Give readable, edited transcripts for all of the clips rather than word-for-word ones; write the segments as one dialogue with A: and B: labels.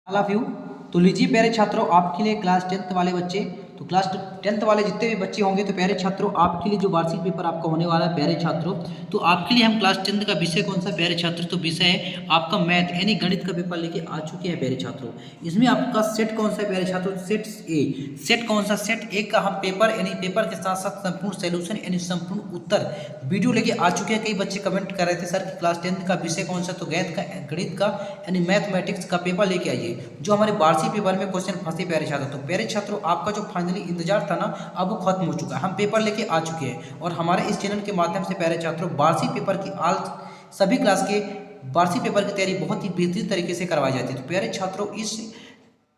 A: All of you. तो लीजिए प्यारे छात्रों, आपके लिए क्लास 10th वाले बच्चे, तो क्लास 10th वाले जितने भी बच्चे होंगे तो प्यारे छात्रों आपके लिए जो वार्षिक पेपर आपका होने वाला है प्यारे छात्रों, तो आपके लिए हम क्लास 10th का विषय कौन सा प्यारे छात्रों, तो विषय है आपका मैथ यानी गणित का पेपर लेके आ चुके हैं प्यारे छात्रों। इसमें आपका सेट कौन सा है प्यारे छात्रों, सेट ए। सेट कौन सा, सेट ए का हम पेपर यानी पेपर के साथ साथ संपूर्ण सोल्यूशन यानी संपूर्ण उत्तर वीडियो लेके आ चुके हैं। कई बच्चे कमेंट कर रहे थे सर कि क्लास 10th का विषय कौन सा, तो गणित का यानी मैथमेटिक्स का पेपर लेके आइए जो हमारे वार्षिक पेपर में क्वेश्चन फंसे प्यारे छात्रों। तो प्यारे छात्रों आपका जो फाइनली इंतजार था ना अब वो खत्म हो चुका है, हम पेपर लेके आ चुके हैं और हमारे इस चैनल के माध्यम से प्यारे छात्रों वार्षिक पेपर की आल सभी क्लास के वार्षिक पेपर की तैयारी बहुत ही बेहतरीन तरीके से करवाई जाती है। तो प्यारे छात्रों इस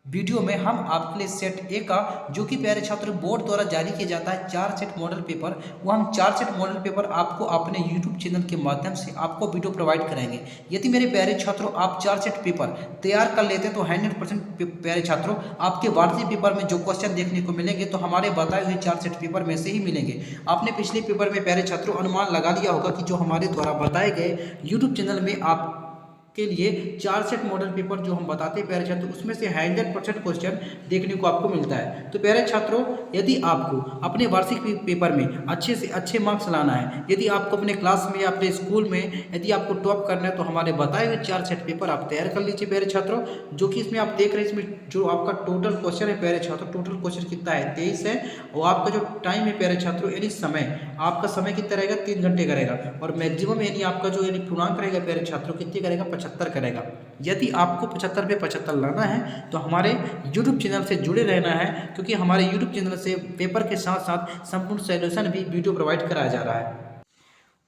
A: वीडियो में हम आपके लिए सेट ए का जो कि प्यारे छात्रों बोर्ड द्वारा जारी किया जाता है 4 सेट मॉडल पेपर, वो हम 4 सेट मॉडल पेपर आपको अपने यूट्यूब चैनल के माध्यम से आपको वीडियो प्रोवाइड कराएंगे। यदि मेरे प्यारे छात्रों आप 4 सेट पेपर तैयार कर लेते हैं तो 100% प्यारे छात्रों आपके वार्षिक पेपर में जो क्वेश्चन देखने को मिलेंगे तो हमारे बताए हुए 4 सेट पेपर में से ही मिलेंगे। आपने पिछले पेपर में प्यारे छात्रों अनुमान लगा लिया होगा कि जो हमारे द्वारा बताए गए यूट्यूब चैनल में आप के लिए 4 सेट मॉडल पेपर जो हम बताते हैं प्यारे छात्रों उसमें से 100% क्वेश्चन देखने को आपको मिलता है। तो प्यारे छात्रों यदि आपको अपने वार्षिक पेपर में अच्छे से अच्छे मार्क्स लाना है, यदि आपको अपने क्लास में या अपने स्कूल में यदि आपको टॉप करना है तो हमारे बताए हुए 4 सेट पेपर आप तैयार कर लीजिए प्यारे छात्रों। जो कि इसमें आप देख रहे हैं इसमें जो आपका टोटल क्वेश्चन है प्यारे छात्रों, टोटल क्वेश्चन कितना है 23 है और आपका जो टाइम है प्यारे छात्रों यानी समय, आपका समय कितना रहेगा 3 घंटे का रहेगा और मैक्सिमम यानी आपका जो यानी पूर्णांक रहेगा प्यारे छात्रों कितने करेगा 75 करेगा। यदि आपको 75 पे 75 लाना है तो हमारे YouTube चैनल से जुड़े रहना है क्योंकि हमारे YouTube चैनल से पेपर के साथ साथ संपूर्ण सॉल्यूशन भी वीडियो प्रोवाइड कराया जा रहा है।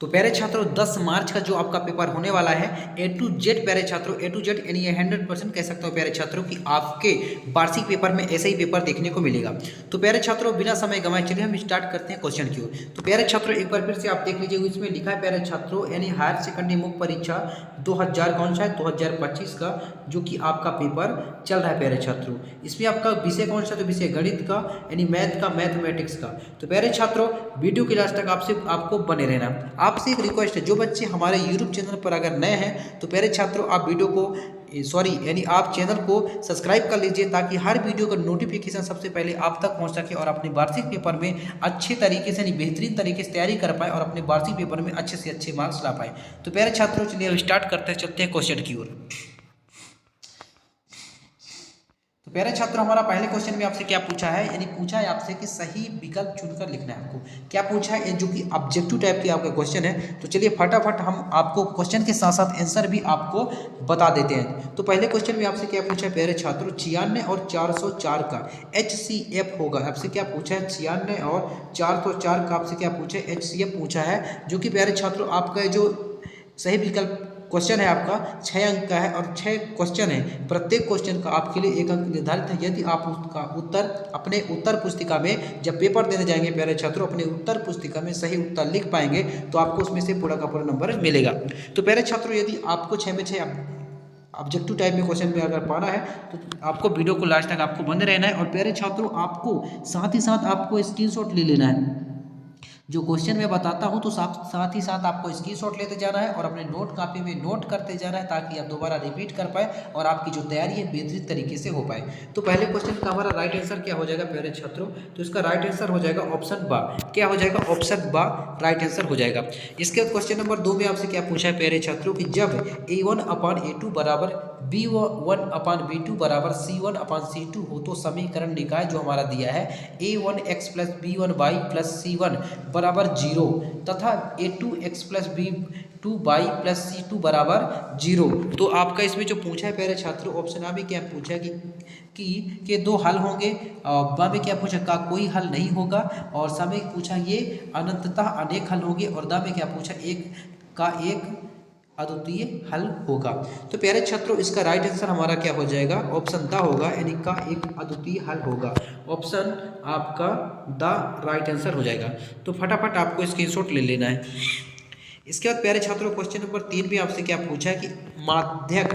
A: तो प्यारे छात्रों 10 मार्च का जो आपका पेपर होने वाला है A to Z प्यारे छात्रों, A to Z यानी 100% कह सकता हूँ प्यारे छात्रों कि आपके वार्षिक पेपर में ऐसा ही पेपर देखने को मिलेगा। तो प्यारे छात्रों बिना समय गंवाए चलिए हम स्टार्ट करते हैं क्वेश्चन की ओर। तो प्यारे छात्रों एक बार फिर से आप देख लीजिए इसमें लिखा है प्यारे छात्रों यानी हायर सेकेंडरी मुख्य परीक्षा 2000 कौन सा है 2025 का जो कि आपका पेपर चल रहा है प्यारे छात्रों। इसमें आपका विषय कौन सा, तो विषय गणित का यानी मैथ का मैथमेटिक्स का। तो प्यारे छात्रों वीडियो के लास्ट तक आपको बने रहना। आपसे एक रिक्वेस्ट है, जो बच्चे हमारे यूट्यूब चैनल पर अगर नए हैं तो प्यारे छात्रों आप वीडियो को यानी आप चैनल को सब्सक्राइब कर लीजिए ताकि हर वीडियो का नोटिफिकेशन सबसे पहले आप तक पहुंच सके और अपने वार्षिक पेपर में अच्छे तरीके से यानी बेहतरीन तरीके से तैयारी कर पाए और अपने वार्षिक पेपर में अच्छे से अच्छे मार्क्स ला पाए। तो प्यारे छात्रों चलिए अब स्टार्ट करते हैं, चलते हैं क्वेश्चन की ओर। तो प्यारे छात्रों हमारा पहले क्वेश्चन में आपसे क्या पूछा है, यानी पूछा है आपसे कि सही विकल्प चुनकर लिखना है। आपको क्या पूछा है, जो कि ऑब्जेक्टिव टाइप की आपका क्वेश्चन है। तो चलिए फटाफट हम आपको क्वेश्चन के साथ साथ आंसर भी आपको बता देते हैं। तो पहले क्वेश्चन में आपसे क्या पूछा है प्यारे छात्रों, 96 और 404 का HCF होगा। आपसे क्या पूछा है 96 और 404 का आपसे क्या पूछा है HCF पूछा है, जो कि प्यारे छात्रों आपका जो सही विकल्प क्वेश्चन है आपका 6 अंक का है और 6 क्वेश्चन है। प्रत्येक क्वेश्चन का आपके लिए 1 अंक निर्धारित है। यदि आप उसका उत्तर अपने उत्तर पुस्तिका में जब पेपर देने जाएंगे प्यारे छात्रों अपने उत्तर पुस्तिका में सही उत्तर लिख पाएंगे तो आपको उसमें से पूरा का पूरा नंबर मिलेगा। तो प्यारे छात्रों यदि आपको 6 में 6 ऑब्जेक्टिव टाइप में क्वेश्चन में अगर पाना है तो आपको वीडियो को लास्ट तक आपको बने रहना है। और प्यारे छात्रों आपको साथ ही साथ आपको स्क्रीनशॉट ले लेना है। जो क्वेश्चन मैं बताता हूं तो साथ ही साथ आपको स्क्रीनशॉट लेते जाना है और अपने नोट कॉपी में नोट करते जाना है ताकि आप दोबारा रिपीट कर पाए और आपकी जो तैयारी है बेहतरीन तरीके से हो पाए। तो पहले क्वेश्चन का हमारा राइट आंसर क्या हो जाएगा प्यारे छात्रों, तो इसका राइट आंसर हो जाएगा ऑप्शन बा। क्या हो जाएगा, ऑप्शन बा राइट आंसर हो जाएगा। इसके बाद क्वेश्चन नंबर 2 में आपसे क्या पूछा है प्यारे छात्रों कि जब A1/A2 बराबर B1/B2 बराबर C1/C2 हो तो समीकरण निकाय जो हमारा दिया है A1x + B1y + C1 बराबर 0 तथा A2x + B2y + C2 बराबर 0। तो आपका इसमें जो पूछा है प्यारे छात्रों ऑप्शन आ में क्या पूछा है कि 2 हल होंगे, बा में क्या पूछा का कोई हल नहीं होगा और सा में पूछा ये अनंततः अनेक हल होंगे और दा में क्या पूछा एक अद्वितीय हल होगा। तो प्यारे छात्रों इसका राइट आंसर हमारा क्या हो जाएगा, ऑप्शन द होगा यानी का एक अद्वितीय हल होगा। ऑप्शन आपका द राइट आंसर हो जाएगा। तो फटाफट आपको स्क्रीनशॉट ले लेना है। इसके बाद प्यारे छात्रों क्वेश्चन नंबर 3 में आपसे क्या पूछा है कि माध्यक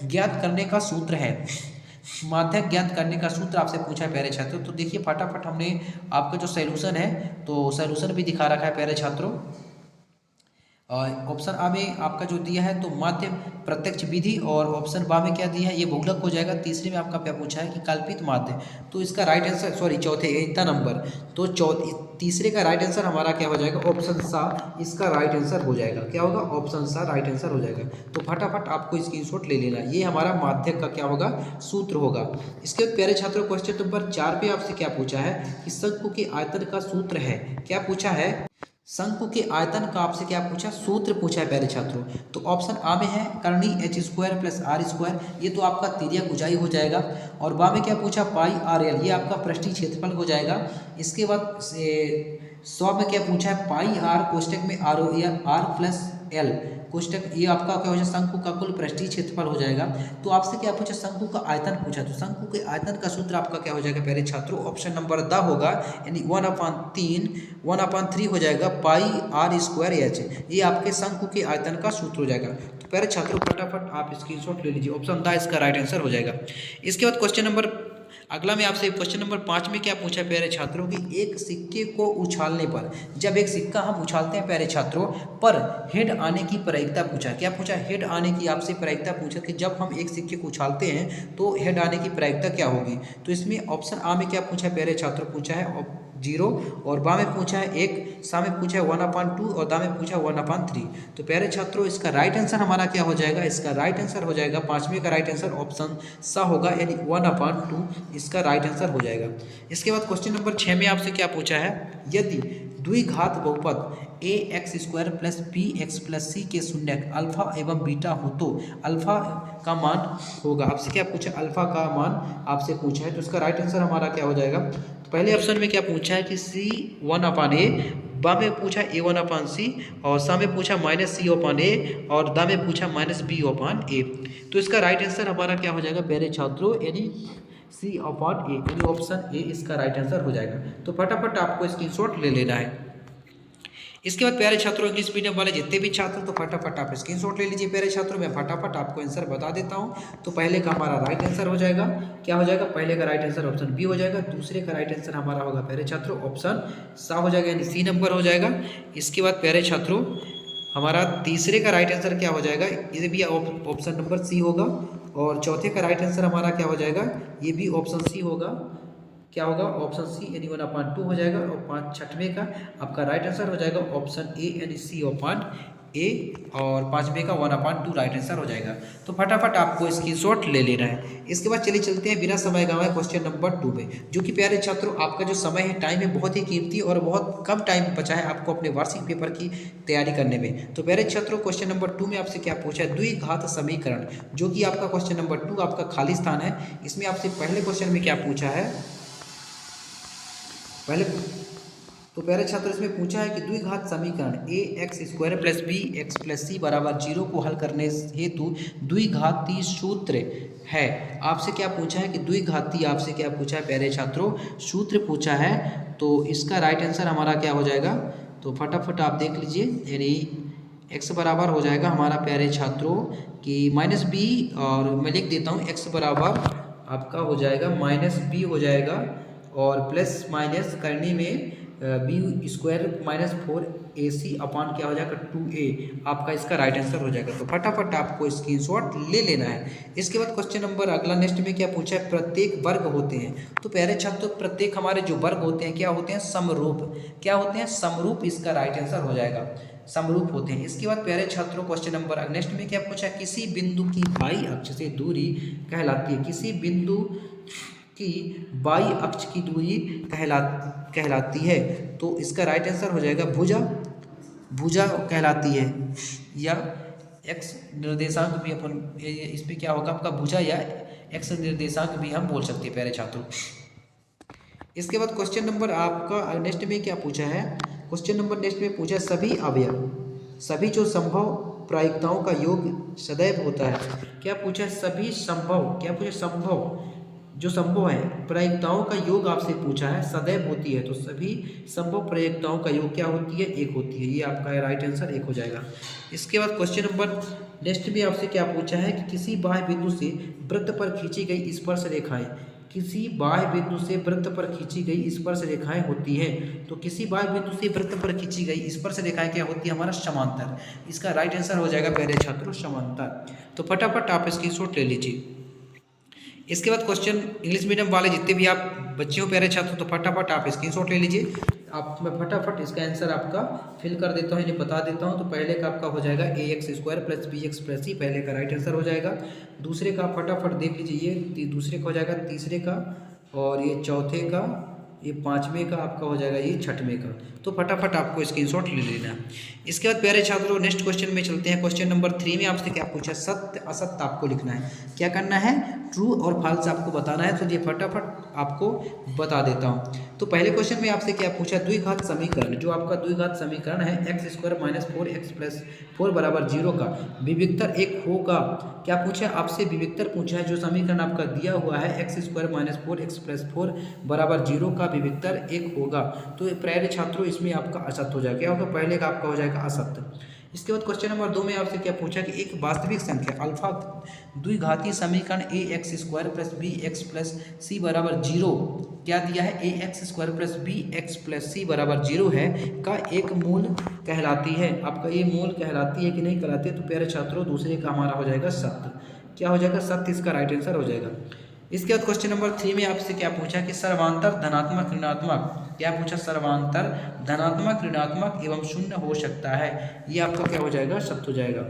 A: ज्ञात करने का सूत्र है। माध्यक ज्ञात करने का सूत्र आपसे पूछा है प्यारे छात्रों। तो देखिए फटाफट हमने आपका जो सोल्यूशन है तो सोल्यूशन भी दिखा रखा है प्यारे छात्रों। ऑप्शन आ में आपका जो दिया है तो माध्य प्रत्यक्ष विधि, और ऑप्शन बा में क्या दिया है ये बहुलक हो जाएगा। तीसरे में आपका क्या पूछा है कि कल्पित माध्य, तो इसका राइट आंसर सॉरी चौथे इतना नंबर, तो तीसरे का राइट आंसर हमारा क्या हो जाएगा ऑप्शन सा, इसका राइट आंसर हो जाएगा। क्या होगा ऑप्शन सा राइट आंसर हो जाएगा। तो फटाफट आपको स्क्रीनशॉट ले लेना, ये हमारा माध्यक का क्या होगा सूत्र होगा। इसके बाद प्यारे छात्रों क्वेश्चन नंबर 4 पे आपसे क्या पूछा है कि शंकु के आयतन का सूत्र है। क्या पूछा है शंकु के आयतन का आपसे क्या पूछा सूत्र पूछा है प्यारे छात्रों। तो ऑप्शन आ में है करनी h² प्लस r², ये तो आपका तिर्यक ऊंचाई हो जाएगा। और बा में क्या पूछा पाई RL, ये आपका पृष्ठीय क्षेत्रफल हो जाएगा। इसके बाद 100 में क्या पूछा है पाई r कोष्टक में r प्लस L कोष्टक, ये आपका क्या हो जाएगा शंकु का कुल पृष्ठीय क्षेत्रफल हो जाएगा। तो आपसे क्या पूछा शंकु का आयतन पूछा, तो शंकु के आयतन का सूत्र आपका क्या हो जाएगा प्यारे छात्रों ऑप्शन नंबर द होगा, यानी 1/3 हो जाएगा पाई r²h, ये आपके शंकु के आयतन का सूत्र हो जाएगा। तो प्यारे छात्रों फटाफट आप स्क्रीनशॉट ले लीजिए, ऑप्शन द इसका राइट आंसर हो जाएगा। इसके बाद क्वेश्चन नंबर अगला में आपसे क्वेश्चन नंबर 5 में क्या पूछा प्यारे छात्रों कि एक सिक्के को उछालने पर, जब एक सिक्का हम उछालते हैं प्यारे छात्रों पर हेड आने की प्रायिकता पूछा। क्या पूछा हेड आने की आपसे प्रायिकता पूछा कि जब हम एक सिक्के को उछालते हैं तो हेड आने की प्रायिकता क्या होगी। तो इसमें ऑप्शन आ में क्या पूछा प्यारे छात्रों पूछा है 0, और बा में पूछा है 1, सा में पूछा है 1/2 और दा में पूछा है 1/3। तो प्यारे छात्रों इसका राइट आंसर हमारा क्या हो जाएगा, इसका राइट आंसर हो जाएगा 5वें का राइट आंसर ऑप्शन सा होगा, यानी 1/2 इसका राइट आंसर हो जाएगा। इसके बाद क्वेश्चन नंबर 6 में आपसे क्या पूछा है यदि द्विघात बहुपद ax² plus bx plus c के शून्यक अल्फा एवं बीटा हो तो अल्फा का मान होगा। आपसे क्या पूछा अल्फा का मान आपसे पूछा है, तो इसका राइट आंसर हमारा क्या हो जाएगा। तो पहले ऑप्शन में क्या पूछा है कि c1/a, बा में पूछा a1/c और सा में पूछा -c/a और दा में पूछा -b/a। तो इसका राइट आंसर हमारा क्या हो जाएगा प्यारे छात्रों, यानी c/a, यानी ऑप्शन ए इसका राइट आंसर हो जाएगा। तो फटाफट आपको स्क्रीनशॉट ले लेना है। इसके बाद प्यारे छात्रों इंग्लिश मीडियम वाले जितने भी छात्र तो फटाफट आप स्क्रीनशॉट ले लीजिए प्यारे छात्रों, मैं फटाफट आपको आंसर बता देता हूं। तो पहले का हमारा राइट आंसर हो जाएगा, क्या हो जाएगा पहले का राइट आंसर ऑप्शन बी हो जाएगा। दूसरे का राइट आंसर हमारा होगा प्यारे छात्रों ऑप्शन सा हो जाएगा, यानी सी नंबर हो जाएगा। इसके बाद प्यारे छात्रों हमारा तीसरे का राइट आंसर क्या हो जाएगा, ये भी ऑप्शन नंबर सी होगा। और चौथे का राइट आंसर हमारा क्या हो जाएगा, ये भी ऑप्शन सी होगा। क्या होगा ऑप्शन सी, यानी 1/2 हो जाएगा। और छठवें का आपका राइट आंसर हो जाएगा ऑप्शन ए, यानी c/a, और पांचवें का 1/2 राइट आंसर हो जाएगा। तो फटाफट आपको स्क्रीनशॉट ले लेना है। इसके बाद चलिए चलते हैं बिना समय गंवाए क्वेश्चन नंबर 2 में, जो कि प्यारे छात्रों आपका जो समय है टाइम है बहुत ही कीमती और बहुत कम टाइम बचा है आपको अपने वार्षिक पेपर की तैयारी करने में। तो प्यारे छात्रों क्वेश्चन नंबर 2 में आपसे क्या पूछा है द्विघात समीकरण, जो कि आपका क्वेश्चन नंबर 2 आपका खाली स्थान है। इसमें आपसे पहले क्वेश्चन में क्या पूछा है, पहले तो प्यारे छात्र इसमें पूछा है कि द्विघात समीकरण ax² plus bx plus c बराबर 0 को हल करने हेतु द्विघाती सूत्र है। आपसे क्या पूछा है कि द्विघाती, आपसे क्या पूछा है प्यारे छात्रों सूत्र पूछा है। तो इसका राइट आंसर हमारा क्या हो जाएगा, तो फटाफट आप देख लीजिए, यानी x बराबर हो जाएगा हमारा प्यारे छात्रों कि -b, और मैं लिख देता हूँ x बराबर आपका हो जाएगा -b हो जाएगा, और प्लस माइनस करने में b² -4ac अपान क्या हो जाएगा 2a, आपका इसका राइट आंसर हो जाएगा। तो फटाफट आपको स्क्रीनशॉट ले लेना है। इसके बाद क्वेश्चन नंबर अगला नेक्स्ट में क्या पूछा है प्रत्येक वर्ग होते हैं। तो प्यारे छात्रों प्रत्येक हमारे जो वर्ग होते हैं क्या होते हैं समरूप, क्या होते हैं समरूप, इसका राइट आंसर हो जाएगा समरूप होते हैं। इसके बाद प्यारे छात्रों क्वेश्चन नंबर नेक्स्ट में क्या पूछा है किसी बिंदु की बाई अक्ष से दूरी कहलाती है, किसी बिंदु की बाई अक्ष की दूरी कहलाती है। तो इसका राइट आंसर हो जाएगा भुजा कहलाती है, या एक्स निर्देशांक भी अपन इस पे क्या होगा आपका भुजा या एक्स निर्देशांक भी हम बोल सकते हैं प्यारे छात्रों। इसके बाद क्वेश्चन नंबर आपका नेक्स्ट में क्या पूछा है, क्वेश्चन नंबर नेक्स्ट में पूछा सभी अवयव, सभी जो संभव प्रायिकताओं का योग सदैव होता है। क्या पूछा सभी संभव, क्या पूछा संभव जो संभव है प्रायिकताओं का योग आपसे पूछा है सदैव होती है। तो सभी संभव प्रायिकताओं का योग क्या होती है, एक होती है, ये आपका राइट आंसर एक हो जाएगा। इसके बाद क्वेश्चन नंबर नेक्स्ट में आपसे क्या पूछा है कि किसी बाह्य बिंदु से वृत्त पर खींची गई स्पर्श रेखाएं किसी बाह्य बिंदु से वृत्त पर खींची गई स्पर्श रेखाएं होती हैं। तो किसी बाह्य बिंदु से वृत्त पर खींची गई स्पर्श रेखाएं क्या होती है? हमारा समांतर। इसका राइट आंसर हो जाएगा प्यारे छात्रों समांतर। तो फटाफट आप स्क्रीनशॉट ले लीजिए। इसके बाद क्वेश्चन इंग्लिश मीडियम वाले जितने भी आप बच्चे हो प्यारे छात्र, तो फटाफट आप स्क्रीनशॉट ले लीजिए। आप मैं फटाफट इसका आंसर आपका फिल कर देता हूँ, इन्हें बता देता हूँ। तो पहले का आपका हो जाएगा ax² + bx + c, पहले का राइट आंसर हो जाएगा। दूसरे का फटाफट देख लीजिए, ये दूसरे का हो जाएगा, तीसरे का, और ये चौथे का, ये पाँचवें का आपका हो जाएगा, ये छठवें का। तो फटाफट आपको स्क्रीनशॉट ले लेना है। इसके बाद प्यारे छात्रों नेक्स्ट क्वेश्चन में चलते हैं। क्वेश्चन नंबर 3 में आपसे क्या पूछा? सत्य असत्य आपको लिखना है। क्या करना है? ट्रू और फॉल्स आपको बताना है। तो ये फटाफट आपको बता देता हूँ। तो पहले क्वेश्चन में आपसे क्या पूछा? द्विघात समीकरण, जो आपका द्विघात समीकरण है x² - 4x + 4 = 0 का विविक्तर एक होगा। क्या पूछा? आपसे विविक्तर पूछा है। जो समीकरण आपका दिया हुआ है x² - 4x + 4 = 0 का विविक्तर एक होगा। तो प्यारे छात्रों इसमें आपका असत्य हो जाएगा। क्या होगा? पहले का आपका हो जाएगा असत्य। इसके बाद क्वेश्चन नंबर 2 में आपसे क्या पूछा कि एक वास्तविक संख्या अल्फा द्विघाती समीकरण ax² + bx + c = 0, क्या दिया है? ax² + bx + c = 0 है का एक मूल कहलाती है। आपका ये मूल कहलाती है कि नहीं कहलाती है? तो प्यारे छात्रों दूसरे का हमारा हो जाएगा सत्य। क्या हो जाएगा? सत्य इसका राइट आंसर हो जाएगा। इसके बाद क्वेश्चन नंबर 3 में आपसे क्या पूछा कि सर्वांतर धनात्मक ऋणात्मक, क्या पूछा? सर्वांतर धनात्मक ऋणात्मक एवं शून्य हो सकता है। ये आपका क्या हो जाएगा? सत्य हो जाएगा।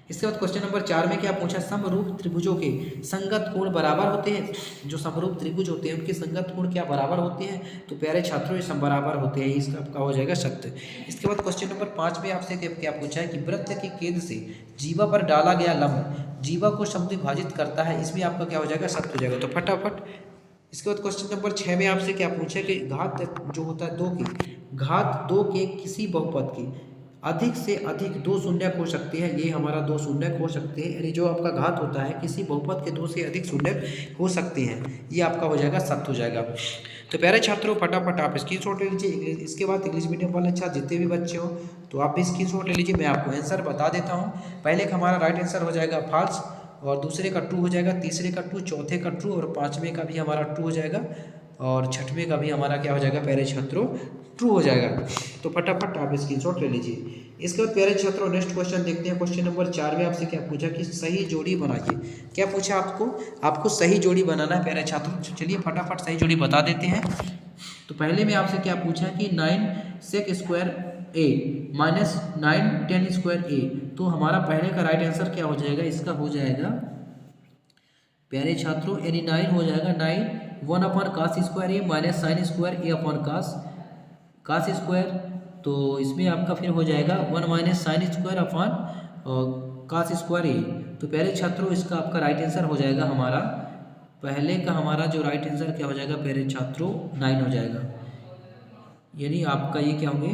A: इसके बाद क्वेश्चन नंबर 4 में क्या पूछा? समरूप त्रिभुजों के संगत कोण बराबर होते हैं। जो समरूप त्रिभुज होते हैं उनके संगत कोण क्या बराबर होते हैं? तो प्यारे छात्रों ये सब बराबर होते हैं। इसका आपका हो जाएगा सत्य। इसके बाद क्वेश्चन नंबर 5 में आपसे क्या पूछा है कि वृत्त के केंद्र से जीवा पर डाला गया लंब जीवा को समद्विभाजित करता है। इसमें आपका क्या हो जाएगा? सत्य हो जाएगा। तो फटाफट इसके बाद क्वेश्चन नंबर 6 में आपसे क्या पूछा कि घात जो होता है 2 की, घात 2 के किसी बहुपद की अधिक से अधिक 2 शून्यक हो सकते हैं। ये हमारा 2 शून्यक हो सकते हैं, यानी जो आपका घात होता है किसी बहुपद के 2 से अधिक शून्यक हो सकते हैं। ये आपका हो जाएगा सत्य हो जाएगा। तो प्यारे छात्रों फटाफट आप स्क्रीनशॉट ले लीजिए। इसके बाद इंग्लिश मीडियम वाले छात्र जितने भी बच्चे हो तो आप भी स्क्रीनशॉट ले लीजिए। मैं आपको आंसर बता देता हूँ। पहले का हमारा राइट आंसर हो जाएगा फॉल्स, और दूसरे का ट्रू हो जाएगा, तीसरे का ट्रू, चौथे का ट्रू, और पाँचवें का भी हमारा ट्रू हो जाएगा, और छठवें का भी हमारा क्या हो जाएगा प्यारे छात्रों? ट्रू हो जाएगा। तो फटाफट आप स्क्रीनशॉट ले लीजिए। इसके बाद प्यारे छात्रों नेक्स्ट क्वेश्चन देखते हैं। क्वेश्चन नंबर 4 में आपसे क्या पूछा कि सही जोड़ी बनाइए। क्या पूछा आपको? आपको सही जोड़ी बनाना है प्यारे छात्रों। चलिए फटाफट सही जोड़ी बता देते हैं। तो पहले में आपसे क्या पूछा कि 9 sec² a - 9 tan² a। तो हमारा पहले का राइट आंसर क्या हो जाएगा? इसका हो जाएगा प्यारे छात्रों यानी 9 हो जाएगा 9 1/cos² a - sin² a/cos cos²। तो इसमें आपका फिर हो जाएगा 1 - sin² cos² a। तो प्यारे छात्रों इसका आपका राइट आंसर हो जाएगा हमारा पहले का हमारा जो राइट आंसर क्या हो जाएगा प्यारे छात्रों? 9 हो जाएगा, यानी आपका ये क्या होंगे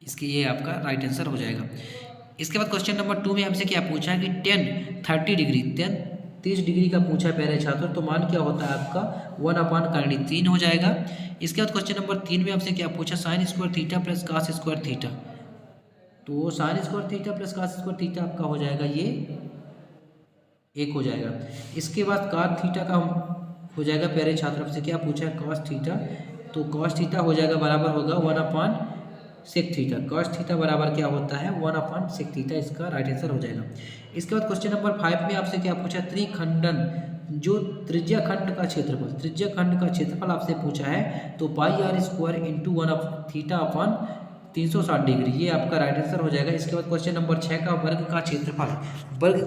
A: इसके, ये आपका राइट आंसर हो जाएगा। इसके बाद क्वेश्चन नंबर 2 में हमसे क्या पूछा है कि 10 30 डिग्री 30 डिग्री का पूछा है प्यारे छात्रों। तो मान क्या होता है आपका 1/3 हो जाएगा। इसके बाद क्वेश्चन नंबर 3 में आपसे क्या पूछा? sin² theta + cos² theta. तो sin² थीटा + cos² थीटा आपका हो जाएगा ये 1 हो जाएगा। इसके बाद cos थीटा का हो जाएगा प्यारे छात्र आपसे क्या पूछा है? cos theta. तो cos थीटा हो जाएगा बराबर होगा 1/sec थीटा। cos थीटा बराबर क्या होता है? 1/sec theta. इसका राइट आंसर हो जाएगा। इसके बाद क्वेश्चन नंबर 5 में आपसे क्या पूछा? त्रिखंडन जो त्रिज्या खंड का क्षेत्रफल आपसे पूछा है। तो πr² × 1 θ/360 डिग्री, ये आपका राइट आंसर हो जाएगा। इसके बाद क्वेश्चन नंबर 6 का वर्ग का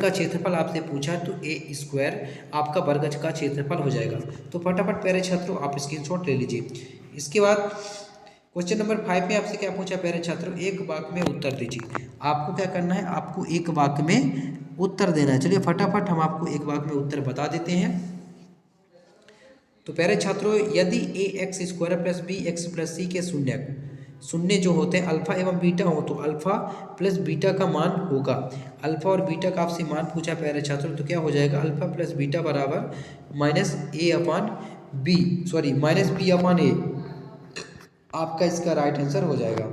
A: क्षेत्रफल आपसे पूछा है। तो a² आपका वर्ग का क्षेत्रफल हो जाएगा। तो फटाफट प्यारे छात्रों आप स्क्रीनशॉट ले लीजिए। इसके बाद क्वेश्चन नंबर 5 में आपसे क्या पूछा प्यारे छात्रों? एक वाक्य में उत्तर दीजिए। आपको क्या करना है? आपको एक वाक्य में उत्तर देना है। चलिए फटाफट हम आपको एक वाक्य में उत्तर बता देते हैं। तो प्यारे छात्रों यदि ax² + bx + c के शून्य जो होते हैं अल्फा एवं बीटा हो तो अल्फा + बीटा का मान होगा। अल्फा और बीटा का आपसे मान पूछा प्यारे छात्रों। तो क्या हो जाएगा? अल्फा + बीटा बराबर -b/a आपका इसका राइट आंसर हो जाएगा।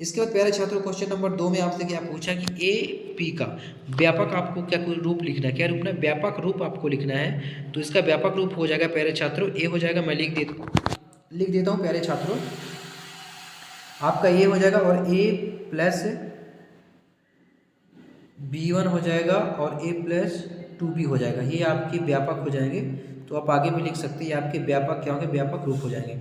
A: इसके बाद प्यारे छात्रों क्वेश्चन नंबर 2 में आपसे क्या पूछा कि ए पी का व्यापक आपको क्या कोई रूप लिखना है, क्या रूप है, व्यापक रूप आपको लिखना है। तो इसका व्यापक रूप हो जाएगा प्यारे छात्रों, ए हो जाएगा, मैं लिख देता हूँ प्यारे छात्रों, आपका ए हो जाएगा और ए प्लस B1 हो जाएगा और ए प्लस 2B हो जाएगा, ये आपके व्यापक हो जाएंगे। तो आप आगे भी लिख सकते हैं, ये आपके व्यापक क्या होंगे, व्यापक रूप हो जाएंगे।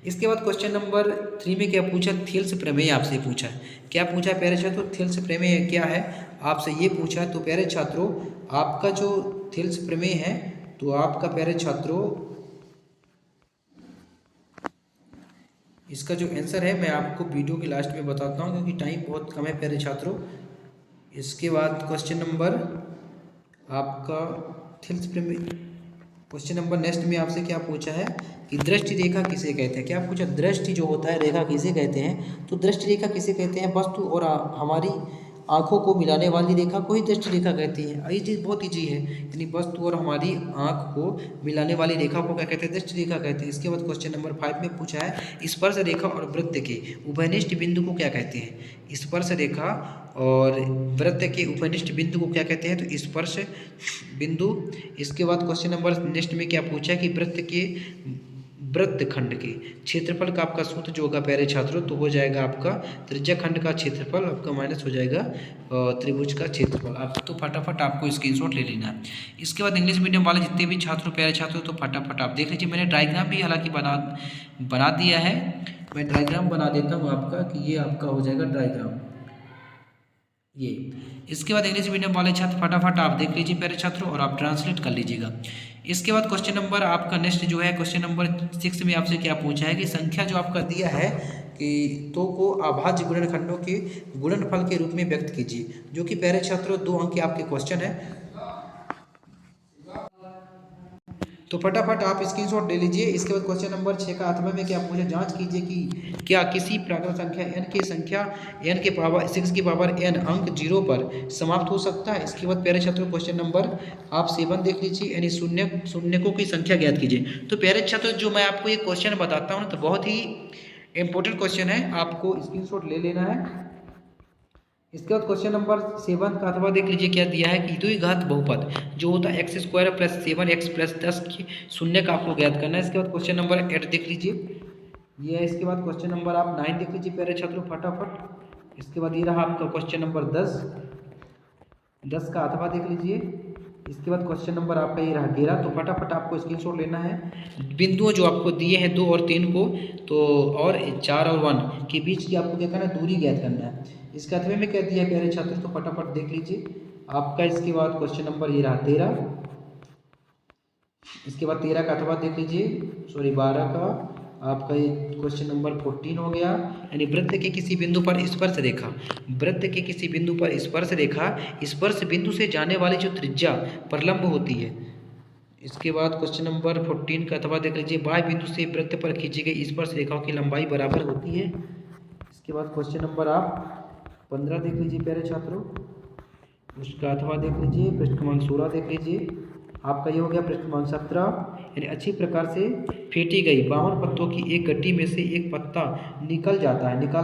A: इसके बाद क्वेश्चन नंबर 3 में क्या पूछा, थेल्स प्रमेय आपसे पूछा है। क्या पूछा प्यारे छात्रों, थेल्स प्रमेय क्या है आपसे ये पूछा। तो प्यारे छात्रों आपका जो थेल्स प्रमेय है, तो आपका प्यारे छात्रों इसका जो आंसर है मैं आपको वीडियो के लास्ट में बताता हूँ, क्योंकि टाइम बहुत कम है प्यारे छात्रों। इसके बाद क्वेश्चन नंबर आपका थेल्स प्रमेय, क्वेश्चन नंबर नेक्स्ट में आपसे क्या पूछा है कि दृष्टि रेखा किसे कहते हैं। क्या पूछा, दृष्टि जो होता है रेखा किसे कहते हैं। तो दृष्टि रेखा किसे कहते हैं, वस्तु और हमारी आँखों को मिलाने वाली रेखा को ही दृष्टि रेखा कहती है। ये चीज़ बहुत ईजी है, यानी वस्तु और हमारी आँख को मिलाने वाली रेखा को क्या कहते हैं, दृष्टि रेखा कहते हैं। इसके बाद क्वेश्चन नंबर 5 में पूछा है स्पर्श रेखा और वृत्त के उभयनिष्ठ बिंदु को क्या कहते हैं। स्पर्श रेखा और वृत्त के उपनिष्ठ बिंदु को क्या कहते हैं, तो स्पर्श बिंदु। इसके बाद क्वेश्चन नंबर नेक्स्ट में क्या पूछा है कि वृत्त के वृत्त खंड के क्षेत्रफल का आपका सूत्र जो होगा प्यारे छात्रों, तो हो जाएगा आपका त्रिज्या खंड का क्षेत्रफल आपका माइनस हो जाएगा त्रिभुज का क्षेत्रफल। आप तो फटाफट आपको स्क्रीनशॉट ले लेना है। इसके बाद इंग्लिश मीडियम वाले जितने भी छात्रों प्यारे छात्रों, तो फटाफट आप देख लीजिए, मैंने डायग्राम भी हालांकि बना दिया है। मैं डायग्राम बना देता हूँ आपका कि ये आपका हो जाएगा डायग्राम ये। इसके बाद इंग्लिश मीडियम वाले छात्र फटाफट आप देख लीजिए प्यारे छात्रों और आप ट्रांसलेट कर लीजिएगा। इसके बाद क्वेश्चन नंबर आपका नेक्स्ट जो है क्वेश्चन नंबर 6 में आपसे क्या पूछा है कि संख्या जो आपका दिया है कि तो को अभाज्य गुणनखंडों के गुणनफल के रूप में व्यक्त कीजिए, जो कि प्यारे छात्रों 2 अंक के आपके क्वेश्चन है। तो फटाफट आप स्क्रीनशॉट ले लीजिए। इसके बाद क्वेश्चन नंबर 6 का अथवा में क्या पूछे, जांच कीजिए कि क्या किसी प्राकृत संख्या n के पावर 6 की पावर n अंक 0 पर समाप्त हो सकता है। इसके बाद प्यारे छात्रों क्वेश्चन नंबर आप 7 देख लीजिए, यानी शून्यकों की संख्या ज्ञात कीजिए। तो प्यारे छात्रों जो मैं आपको ये क्वेश्चन बताता हूँ तो बहुत ही इंपॉर्टेंट क्वेश्चन है, आपको स्क्रीनशॉट ले लेना है। इसके बाद क्वेश्चन नंबर 7 का अथवा देख लीजिए क्या दिया है कि द्विघात बहुपद जो होता है x² + 7x + 10 की शून्य का आपको ज्ञात करना है। इसके बाद क्वेश्चन नंबर 8 देख लीजिए, ये है। इसके बाद क्वेश्चन नंबर आप 9 देख लीजिए प्यारे छात्रों फटाफट। इसके बाद ये रहा आपका क्वेश्चन नंबर 10 का अथवा देख लीजिए। इसके बाद क्वेश्चन नंबर आपका ये रहा 13। तो फटाफट आपको स्क्रीनशॉट लेना है। बिंदुओं जो आपको दिए हैं 2 और 3 को, तो और 4 और 1 के बीच की आपको क्या करना है, दूरी ज्ञात करना है। इसके अथवे में क्या दिया है प्यारे छात्र, तो फटाफट देख लीजिए आपका। इसके बाद क्वेश्चन नंबर ये रहा 13। इसके बाद 13 का अथवा देख लीजिए, सॉरी 12 का आपका ये क्वेश्चन नंबर 14 हो गया, यानी वृत्त के किसी बिंदु पर स्पर्श रेखा, वृत्त के किसी बिंदु पर स्पर्श रेखा स्पर्श बिंदु से जाने वाली जो त्रिज्या परलंब होती है। इसके बाद क्वेश्चन नंबर 14 का अथवा देख लीजिए, बाह्य बिंदु से वृत्त पर खींची गई स्पर्श रेखाओं की लंबाई बराबर होती है। इसके बाद क्वेश्चन नंबर आप 15 देख लीजिए प्यारे छात्रों, उसका अथवा देख लीजिए। पृष्ठ क्रमांक 16 देख लीजिए, आपका ये हो गया पृष्ठ क्रमांक 17। यानी अच्छी प्रकार से फेंटी गई 52 पत्तों की एक गड्डी में से एक पत्ता निकाला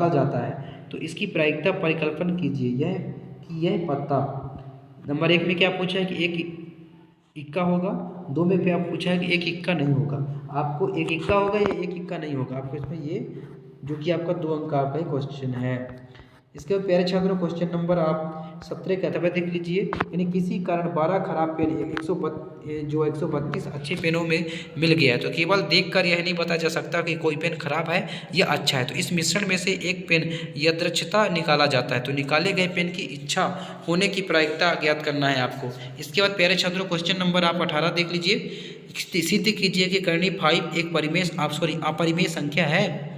A: जाता है, तो इसकी प्रायिकता परिकल्पन कीजिए यह पत्ता। नंबर 1 में क्या पूछा है कि एक इक्का होगा, 2 में पे आप पूछा है कि एक इक्का नहीं होगा। आपको एक इक्का होगा या एक इक्का नहीं होगा, आपको इसमें ये जो कि आपका 2 अंक का आपका क्वेश्चन है। इसके बाद प्यारे छात्रों क्वेश्चन नंबर आप 17 का अथवा देख लीजिए, यानी किसी कारण 12 खराब पेन 132 अच्छे पेनों में मिल गया है, तो केवल देखकर यह नहीं बता जा सकता कि कोई पेन खराब है या अच्छा है। तो इस मिश्रण में से एक पेन यादृच्छिकता निकाला जाता है, तो निकाले गए पेन की इच्छा होने की प्रायिकता ज्ञात करना है आपको। इसके बाद प्यारे छात्रों क्वेश्चन नंबर आप 18 देख लीजिए, सिद्ध कीजिए कि कर्णी 5 एक अपरिमेय संख्या है।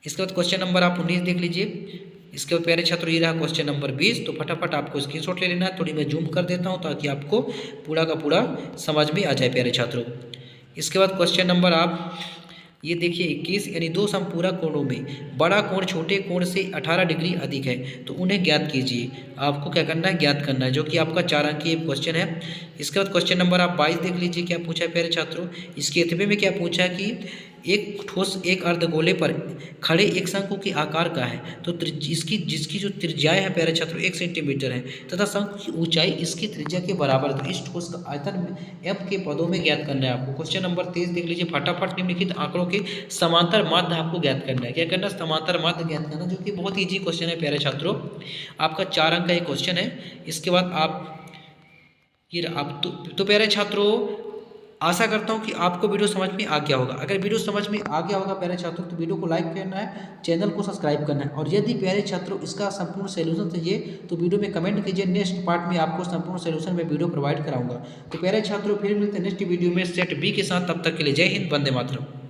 A: इसके बाद क्वेश्चन नंबर आप 19 देख लीजिए। इसके बाद प्यारे छात्रों ये रहा क्वेश्चन नंबर 20। तो फटाफट आपको स्क्रीनशॉट ले लेना है, थोड़ी मैं जूम कर देता हूँ ताकि आपको पूरा का पूरा समझ में आ जाए प्यारे छात्रों। इसके बाद क्वेश्चन नंबर आप ये देखिए 21, यानी 2 समपूरक कोणों में बड़ा कोण छोटे कोण से 18 डिग्री अधिक है, तो उन्हें ज्ञात कीजिए। आपको क्या करना है, ज्ञात करना है, जो कि आपका 4 अंकीय क्वेश्चन है। इसके बाद क्वेश्चन नंबर आप 22 देख लीजिए क्या पूछा है प्यारे छात्रों। इसके अथवे में क्या पूछा है कि एक ठोस एक अर्धगोले पर खड़े एक शंकु के आकार का है, तो जिसकी जो त्रिज्याएं है प्यारे छात्रों 1 सेंटीमीटर है तथा शंकु की ऊंचाई इसकी त्रिज्या के बराबर है। तो इस ठोस का आयतन एफ के पदों में ज्ञात करना है आपको। क्वेश्चन नंबर 23 देख लीजिए, फटाफट निम्नलिखित आंकड़ों के समांतर माध्य आपको ज्ञात करना है। क्या करना है? समांतर माध्य ज्ञात करना, जो कि बहुत ईजी क्वेश्चन है प्यारे छात्रों। आपका 4 अंक का एक क्वेश्चन है। इसके बाद आप ये आप तो प्यारे छात्रों आशा करता हूँ कि आपको वीडियो समझ में आ गया होगा। अगर वीडियो समझ में आ गया होगा प्यारे छात्रों तो वीडियो को लाइक करना है, चैनल को सब्सक्राइब करना है, और यदि प्यारे छात्रों इसका संपूर्ण सॉल्यूशन चाहिए तो वीडियो में कमेंट कीजिए। नेक्स्ट पार्ट में आपको संपूर्ण सॉल्यूशन में वीडियो प्रोवाइड कराऊंगा। तो प्यारे छात्रों फिर मिलते हैं नेक्स्ट वीडियो में सेट बी के साथ। तब तक के लिए जय हिंद, वंदे मातरम।